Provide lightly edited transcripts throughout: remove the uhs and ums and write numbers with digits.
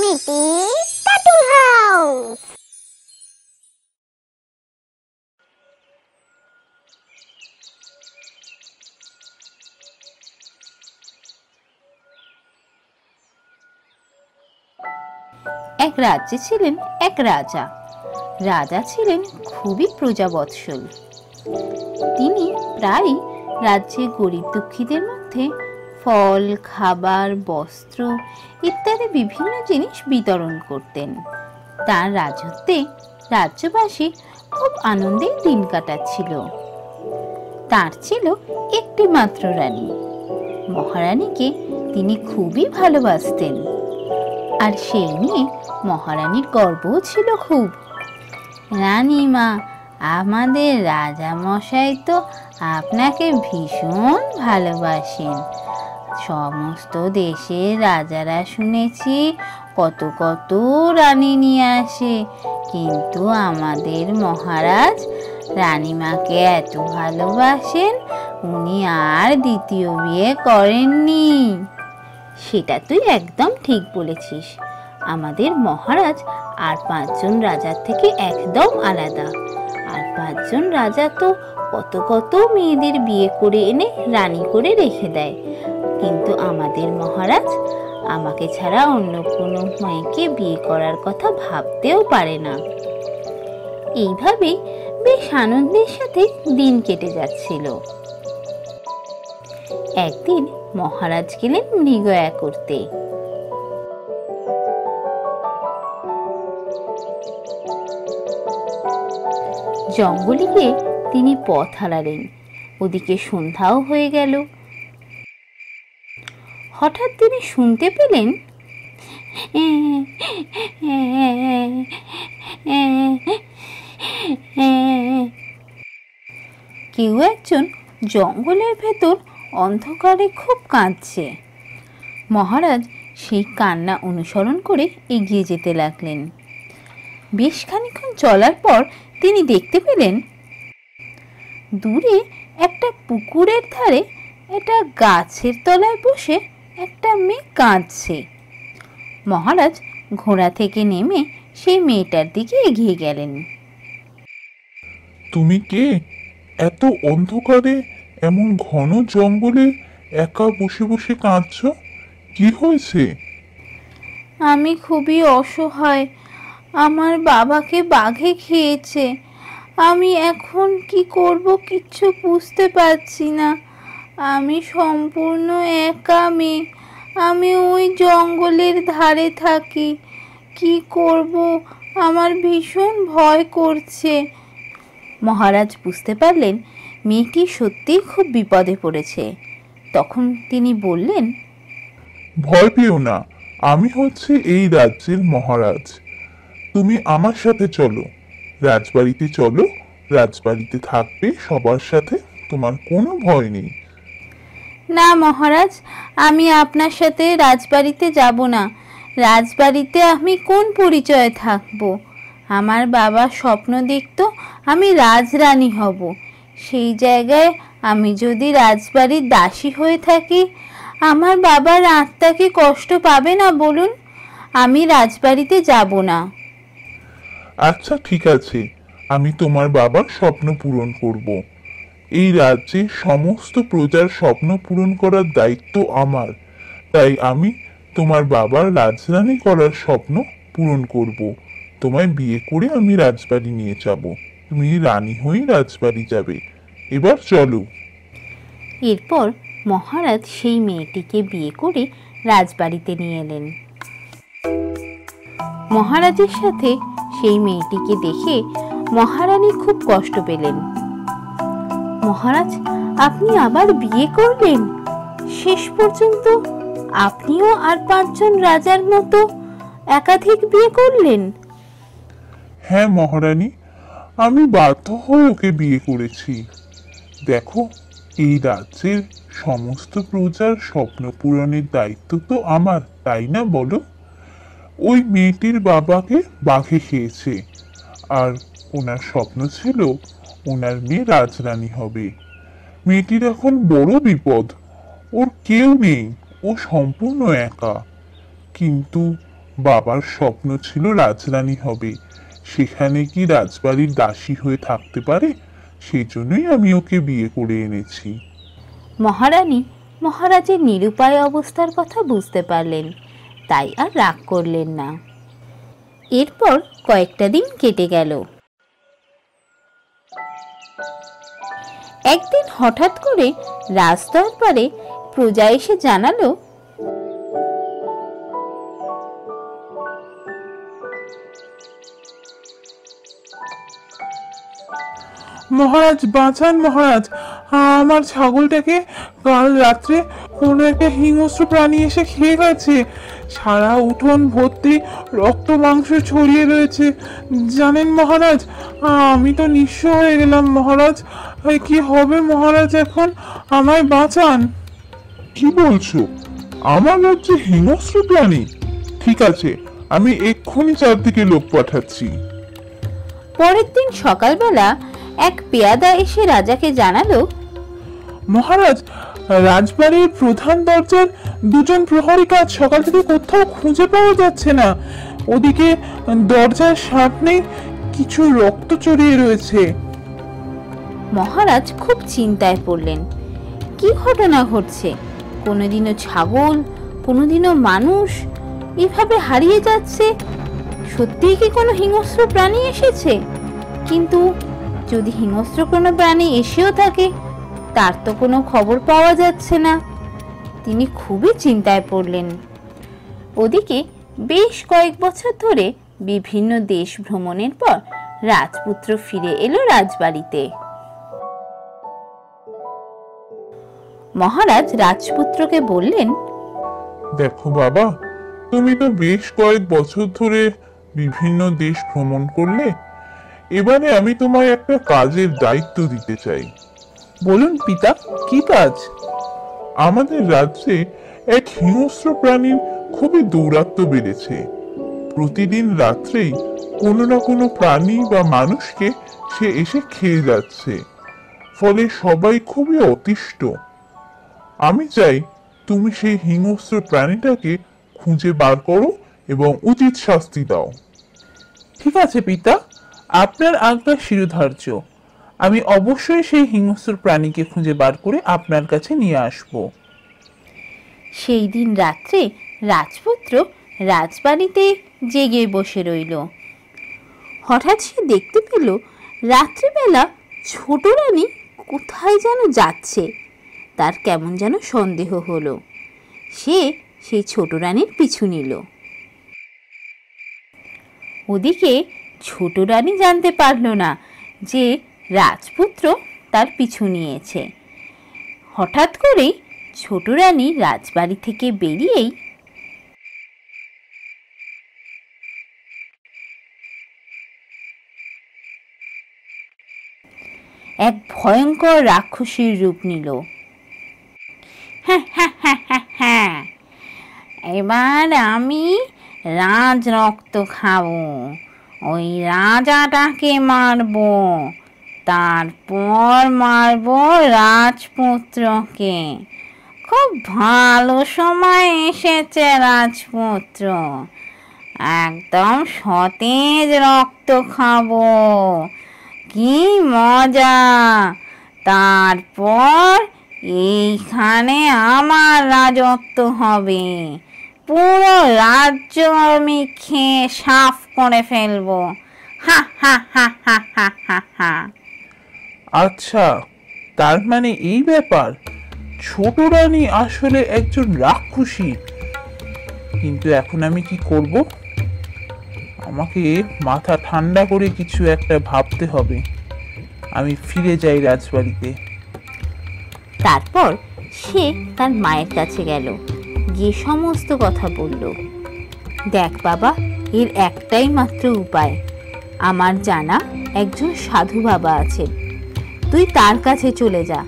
মিটির cartoon house. এক রাজ্যে ছিলেন এক রাজা। রাজা ছিলেন খুবই প্রজাবৎসল। তিনি প্রায়ই রাজ্যে গরিব দুঃখীদের মধ্যে ফল, খাবার, বস্ত্র ইত্যাদি বিভিন্ন জিনিস বিতরণ করতেন। তার রাজত্বে রাজ্যবাসী খুব আনন্দে দিন কাটাচ্ছিল। তার ছিল একটি মাত্র রানী। মহারানীকে তিনি খুবই ভালোবাসতেন, আর সেই নিয়ে মহারানীর গর্বও ছিল খুব। রানীমা, আমাদের রাজা মশাই তো আপনাকে ভীষণ ভালোবাসেন। সমস্ত দেশের রাজারা শুনেছি কত কত রানী নিয়ে আসে, কিন্তু আমাদের মহারাজ রানীমাকে এত ভালোবাসেন, উনি আর দ্বিতীয় বিয়ে করেননি। সেটা তুই একদম ঠিক বলেছিস। আমাদের মহারাজ আর 5 জন রাজার থেকে একদম আলাদা। আর 5 জন রাজা তো কত কত মেয়েদের বিয়ে করে এনে রানী করে রেখে দেয়, কিন্তু আমাদের মহারাজ আমাকে ছাড়া অন্য কোনো মেয়েকে বিয়ে করার কথা ভাবতেও পারে না। এইভাবেই বেশ আনন্দের সাথে দিন কেটে যাচ্ছিল। একদিন মহারাজ গেলেন মৃগয়া করতে। জঙ্গলে গিয়ে তিনি পথ হারালেন। ওদিকে সন্ধ্যাও হয়ে গেল। হঠাৎ তিনি শুনতে পেলেন কেউ একজন জঙ্গলের ভেতর অন্ধকারে খুব কাঁদছে। মহারাজ সেই কান্না অনুসরণ করে এগিয়ে যেতে লাগলেন। বেশ খানিকক্ষণ চলার পর তিনি দেখতে পেলেন দূরে একটা পুকুরের ধারে একটা গাছের তলায় বসে একটা মেয়ে কাঁদছে। মহারাজ ঘোড়া থেকে নেমে সেই মেয়েটার দিকে এগিয়ে গেলেন। তুমি কে? এত অন্ধকারে এমন ঘন জঙ্গলে একা বসে বসে কাঁদছো? কি হয়েছে? আমি খুবই অসহায়। আমার বাবাকে বাঘে খেয়েছে। আমি এখন কি করব কিচ্ছু বুঝতে পারছি না। আমি সম্পূর্ণ একা মেয়ে। আমি ওই জঙ্গলের ধারে থাকি। কি করব? আমার ভীষণ ভয় করছে। মহারাজ বুঝতে পারলেন মেয়েটি সত্যিই খুব বিপদে পড়েছে। তখন তিনি বললেন, ভয় পেও না, আমি হচ্ছে এই রাজ্যের মহারাজ। তুমি আমার সাথে চলো, রাজবাড়িতে চলো। রাজবাড়িতে থাকবে সবার সাথে, তোমার কোনো ভয় নেই। না মহারাজ, আমি আপনার সাথে রাজবাড়িতে যাব না। রাজবাড়িতে আমি কোন পরিচয়ে থাকব? আমার বাবা স্বপ্ন দেখতো আমি রাজরানী হব। সেই জায়গায় আমি যদি রাজবাড়ির দাসী হয়ে থাকি, আমার বাবার আত্মা কি কষ্ট পাবে না বলুন? আমি রাজবাড়িতে যাব না। আচ্ছা ঠিক আছে, আমি তোমার বাবার স্বপ্ন পূরণ করব। এই রাজ্যে সমস্ত প্রজার স্বপ্ন পূরণ করার দায়িত্ব আমার, তাই আমি তোমার বাবার রাজরানী করার স্বপ্ন পূরণ করব। তোমায় বিয়ে করে আমি রাজবাড়ি নিয়ে যাব, তুমি রানী হয়ে রাজবাড়ি যাবে। এবার চলো। এরপর মহারাজ সেই মেয়েটিকে বিয়ে করে রাজবাড়িতে নিয়ে এলেন। মহারাজের সাথে সেই মেয়েটিকে দেখে মহারানী খুব কষ্ট পেলেন। মহারাজ, আপনি আবার বিয়ে করলেন? শেষ পর্যন্ত আপনিও আর 5 জন রাজার মতো একাধিক বিয়ে করলেন? হ্যাঁ মহারানী, আমি বাধ্য হয়ে ওকে বিয়ে করেছি। দেখো, এই রাজ্যের সমস্ত প্রজার স্বপ্ন পূরণের দায়িত্ব তো আমার, তাই না বলো? ওই মেয়েটির বাবাকে বাঘে খেয়েছে, আর ওনার স্বপ্ন ছিল ওনার মেয়ে রাজরানী হবে। মেয়েটির এখন বড় বিপদ, ওর কেউ নেই, ও সম্পূর্ণ একা। কিন্তু বাবার স্বপ্ন ছিল রাজরানী হবে, সেখানে কি রাজবাড়ির দাসী হয়ে থাকতে পারে? সেই জন্যই আমি ওকে বিয়ে করে এনেছি। মহারানী মহারাজের নিরুপায় অবস্থার কথা বুঝতে পারলেন, তাই আর রাগ করলেন না। এরপর কয়েকটা দিন কেটে গেল। একদিন হঠাৎ করে রাজদরবারে প্রজা এসে জানালো, মহারাজ বাঁচান মহারাজ, আমার ছাগলটাকে কাল রাত্রে কোনো একটা হিংস্র প্রাণী এসে খেয়ে গেছে। সারা উঠোন ভর্তি রক্ত মাংস ছড়িয়ে রয়েছে। জানেন মহারাজ, আমি তো নিঃস্ব হয়ে গেলাম মহারাজ। কি হবে মহারাজ এখন? আমায় বাঁচান। কি বলছো? আমার রাজ্যে হিংস্র প্রাণী? ঠিক আছে, আমি এক্ষুনি চারদিকে লোক পাঠাচ্ছি। পরের দিন সকালবেলা এক পেয়াদা এসে রাজাকে জানালো, মহারাজ, রাজবাড়ির প্রধান দরজার দুজন প্রহরীকে আজ সকাল থেকে কোথাও খুঁজে পাওয়া যাচ্ছে না। ওদিকে দরজার সামনে কিছু রক্ত চড়িয়ে রয়েছে। মহারাজ খুব চিন্তায় পড়লেন। কি ঘটনা ঘটছে? কোনোদিনও ছাগল, কোনোদিনও মানুষ এভাবে হারিয়ে যাচ্ছে। সত্যিই কি কোনো হিংস্র প্রাণী এসেছে? কিন্তু যদি হিংস্র কোনো প্রাণী এসেও থাকে, তার তো কোনো খবর পাওয়া যাচ্ছে না। তিনি খুবই চিন্তায় পড়লেন। ওদিকে বেশ কয়েক বছর ধরে বিভিন্ন দেশ ভ্রমণের পর রাজপুত্র ফিরে এলো রাজবাড়িতে। মহারাজ রাজপুত্রকে বললেন, দেখো বাবা, তুমি তো বেশ কয়েক বছর ধরে বিভিন্ন দেশ ভ্রমণ করলে। এবারে আমি তোমায় একটা কাজের দায়িত্ব দিতে চাই। বলুন পিতা, কি কাজ? আমাদের রাজ্যে এক হিংস্র প্রাণীর খুবই দৌরাত্ম্য বেড়েছে। প্রতিদিন রাত্রেই কোনো না কোনো প্রাণী বা মানুষকে সে এসে খেয়ে যাচ্ছে, ফলে সবাই খুবই অতিষ্ঠ। আমি চাই তুমি সেই হিংস্র প্রাণীটাকে খুঁজে বার করো এবং উচিত শাস্তি দাও। ঠিক আছে পিতা, আপনার আজ্ঞা শিরোধার্য। আমি অবশ্যই সেই হিংস্র প্রাণীকে খুঁজে বার করে আপনার কাছে নিয়ে আসব। সেই দিন রাত্রে রাজপুত্র রাজবাড়িতে জেগে বসে রইল। হঠাৎ সে দেখতে পেল রাত্রিবেলা ছোট রানী কোথায় যেন যাচ্ছে। তার কেমন যেন সন্দেহ হলো। সে সেই ছোট রানীর পিছু নিল। ওদিকে ছোট রানী জানতে পারল না যে রাজপুত্র তার পিছু নিয়েছে। হঠাৎ করেই ছোট রানী রাজবাড়ি থেকে বেরিয়েই এক ভয়ঙ্কর রাক্ষসীর রূপ নিল। এবার আমি রাজ রক্ত খাবো, ওই রাজাটাকে মারবো, তারপর মারবো রাজপুত্রকে। খুব ভালো সময় এসেছে রাজপুত্র, একদম সতেজ রক্ত খাবো, কি মজা। তারপর এইখানে আমার রাজত্ব হবে, পুরো রাজ্য আমি খেয়ে সাফ করে ফেলবো। হা হা হা হা হা হা হা। আচ্ছা, তার মানে এই ব্যাপার। ছোট রানী আসলে একজন রাক্ষসী। কিন্তু এখন আমি কি করব? আমাকে মাথা ঠান্ডা করে কিছু একটা ভাবতে হবে। আমি ফিরে যাই রাজবাড়িতে। তারপর সে তার মায়ের কাছে গেল, গিয়ে সমস্ত কথা বলল। দেখ বাবা, এর একটাই মাত্র উপায়। আমার জানা একজন সাধু বাবা আছেন, তুই তার কাছে চলে যা,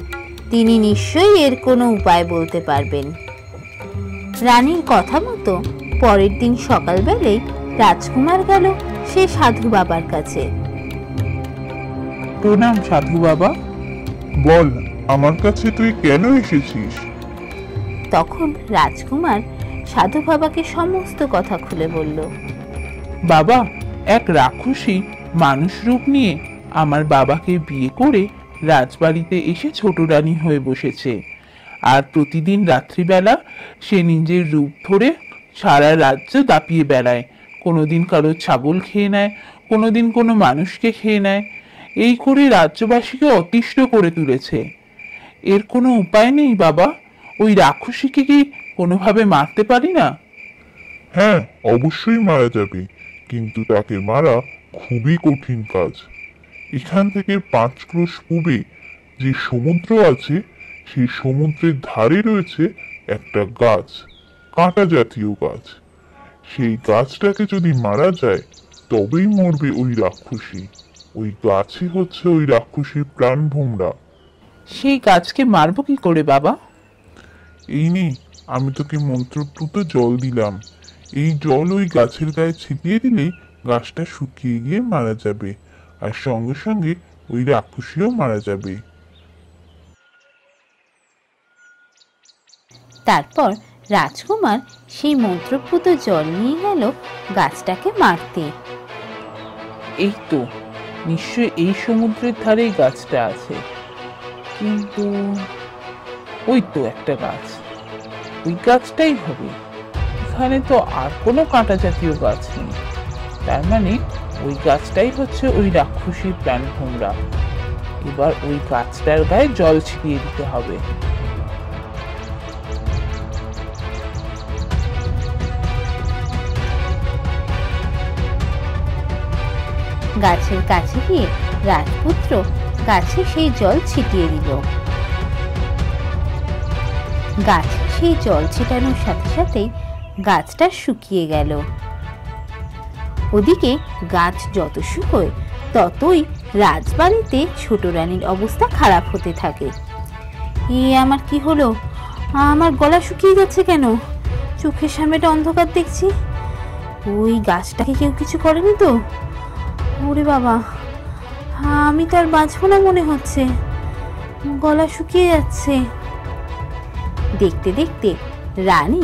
তিনি নিশ্চয়ই এর কোনো উপায় বলতে পারবেন। রানীর কথা মতো পরের দিন সকালবেলায় রাজকুমার গেল সে সাধু বাবার কাছে। প্রণাম সাধু বাবা। বল, আমার কাছে তুই কেন এসেছিস? তখন রাজকুমার সাধু বাবাকে সমস্ত কথা খুলে বলল। বাবা, এক রাক্ষসী মানুষ রূপ নিয়ে আমার বাবাকে বিয়ে করে রাজবাড়িতে এসে ছোট রানী হয়ে বসেছে। আর প্রতিদিন রাত্রিবেলা সে নিজের রূপ ধরে সারা রাজ্য দাপিয়ে বেড়ায়। কোনোদিন কারো ছাগল খেয়ে নেয়, কোনোদিন কোনো মানুষকে খেয়ে নেয়। এই করে রাজ্যবাসীকে অতিষ্ঠ করে তুলেছে। এর কোনো উপায় নেই বাবা? ওই রাক্ষসীকে কি কোনোভাবে মারতে পারি না? হ্যাঁ, অবশ্যই মারা যাবে, কিন্তু তাকে মারা খুবই কঠিন কাজ। এখান থেকে 5 ক্রোশ পূবে যে সমুদ্র আছে, সেই সমুদ্রের ধারে রয়েছে একটা গাছ, কাঁটা জাতীয় গাছ। সেই গাছটাকে যদি মারা যায় তবেই মরবে ওই রাক্ষসী। ওই গাছই হচ্ছে ওই রাক্ষসীর প্রাণভোমরা। সেই গাছকে মারবো কি করে বাবা? এই নে, আমি তোকে মন্ত্রপ্লুত জল দিলাম। এই জল ওই গাছের গায়ে ছিটিয়ে দিলেই গাছটা শুকিয়ে গিয়ে মারা যাবে, আর সঙ্গে সঙ্গে ওই রাক্ষসীও মারা যাবে। তারপর রাজকুমার সেই মন্ত্রপুত জল নিয়ে গেল গাছটাকে মারতে। এই তো, নিশ্চয় এই সমুদ্রের ধারেই গাছটা আছে। কিন্তু ওই তো একটা গাছ, ওই গাছটাই হবে। এখানে তো আর কোনো কাঁটা জাতীয় গাছ নেই। তার মানে ওই গাছটাই হচ্ছে ওই রাক্ষসীর প্রাণভোমরা। এবার ওই গাছটার গায়ে জল ছিটিয়ে দিতে হবে। গাছের কাছে গিয়ে রাজপুত্র গাছে সেই জল ছিটিয়ে দিল। গাছে সেই জল ছিটানোর সাথে সাথেই গাছটা শুকিয়ে গেল। ওদিকে গাছ যত শুকোয় ততই রাজবাড়িতে ছোট রানীর অবস্থা খারাপ হতে থাকে। আমার কি হলো? আমার গলা শুকিয়ে যাচ্ছে কেন? চোখের সামনেটা অন্ধকার দেখছি। ওই গাছটাকে কেউ কিছু করেনি তো? ওরে বাবা, আমি তো আর বাঁচবো না মনে হচ্ছে, গলা শুকিয়ে যাচ্ছে। দেখতে দেখতে রানী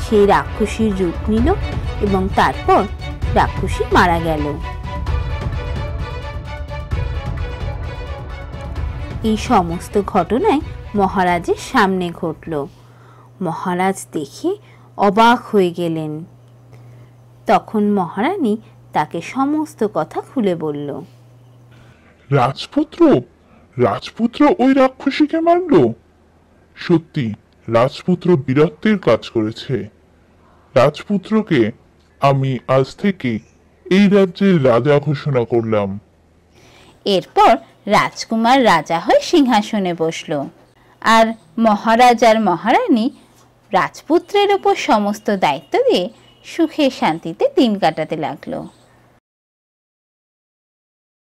সেই রাক্ষসীর রূপ নিল এবং তারপর রাক্ষসী মারা গেল। এই সমস্ত ঘটনায় মহারাজের সামনে ঘটল। মহারাজ দেখে অবাক হয়ে গেলেন। তখন মহারানী তাকে সমস্ত কথা খুলে বলল। রাজপুত্র রাজপুত্র ওই রাক্ষসীকে মারল? সত্যি রাজপুত্র বীরত্বের কাজ করেছে। রাজপুত্রকে আমি আজ থেকে এই রাজ্যের রাজা ঘোষণা করলাম। এরপর রাজকুমার রাজা হয়ে সিংহাসনে বসল, আর মহারাজ আর মহারানী রাজপুত্রের উপর সমস্ত দায়িত্ব দিয়ে সুখে শান্তিতে দিন কাটাতে লাগলো।